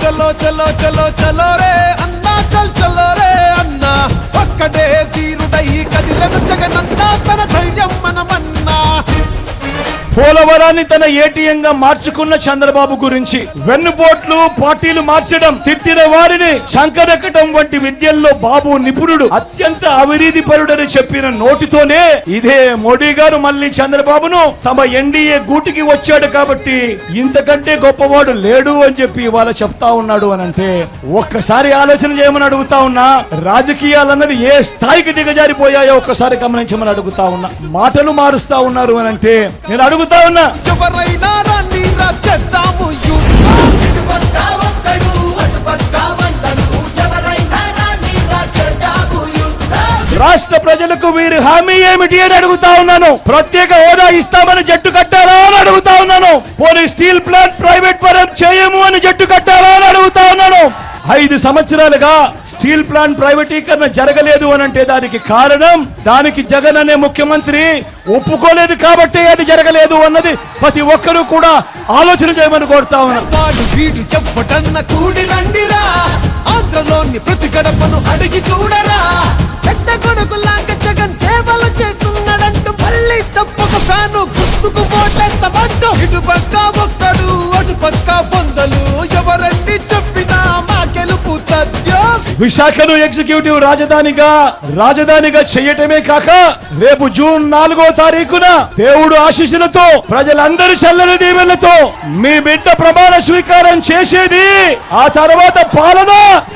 చలో చలో చలో చలో రే అన్నా చలో రే అన్నా ఒక్కడే వీరుడై కదిలను జగనన్నా తన ధైర్యం మనమన్నా. పోలవరాన్ని తన ఏటీఎం గా మార్చుకున్న చంద్రబాబు గురించి వెన్నుపోట్లు పార్టీలు మార్చడం, తిట్టిన వారిని శంకరెక్కడం వంటి విద్యల్లో బాబు నిపుణుడు, అత్యంత అవినీతి పరుడని చెప్పిన నోటితోనే ఇదే మోడీ గారు మళ్ళీ చంద్రబాబును తమ ఎన్డీఏ గూటికి వచ్చాడు కాబట్టి ఇంతకంటే గొప్పవాడు లేడు అని చెప్పి ఇవాళ చెప్తా ఉన్నాడు అనంటే ఒక్కసారి ఆలోచన చేయమని అడుగుతా ఉన్నా. రాజకీయాలన్నది ఏ స్థాయికి దిగజారిపోయాయో ఒక్కసారి గమనించమని అడుగుతా ఉన్నా. మాటలు మారుస్తా ఉన్నారు అనంటే నేను అడుగుతా ఉన్నా, ఎవరైనా రండి చేద్దాము రాష్ట్ర ప్రజలకు వీరి హామీ ఏమిటి అని అడుగుతా ఉన్నాను. ప్రత్యేక హోదా ఇస్తామని జట్టు కట్టారా అని అడుగుతా ఉన్నాను. పోనీ స్టీల్ ప్లాంట్ ప్రైవేట్ పరం చేయము అని జట్టు కట్టారా అని అడుగుతా ఉన్నాను. 5 సంవత్సరాలుగా స్టీల్ ప్లాంట్ ప్రైవేటీకరణ జరగలేదు అనంటే దానికి కారణం, దానికి జగన్ అనే ముఖ్యమంత్రి ఒప్పుకోలేదు కాబట్టి అది జరగలేదు అన్నది ప్రతి ఒక్కరూ కూడా ఆలోచన చేయమని కోరుతా ఉన్నారు. ఆంధ్రలోని ప్రతి గడపను అడిగి చూడరా, పెద్ద కొడుకులాగా జగన్ సేవలు చేస్తున్నాడంటూ మళ్ళీ తప్పక ఫ్యాను గుర్తుకు పోటేస్తామంటూ ఇటు పక్క ఒక్కడు అటు పక్క వందలు ఎవరండి చెప్పినా మా గెలుపు తథ్యం. విశాఖను ఎగ్జిక్యూటివ్ రాజధానిగా చేయటమే కాక రేపు జూన్ 4వ తారీఖున దేవుడు ఆశీస్సులతో ప్రజలందరి చల్లని దీవెనలతో మీ బిడ్డ ప్రమాణ స్వీకారం చేసేది, ఆ తర్వాత పాలన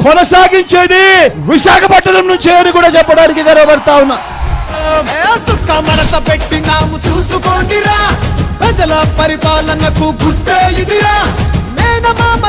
కొనసాగించేది విశాఖపట్నం నుంచే అని కూడా చెప్పడానికి గర్వపడతా ఉన్నా. మడత పెట్టినాము చూసుకోండిరా, ప్రజల పరిపాలనకు గుర్తే ఇదిరా, మేనమామ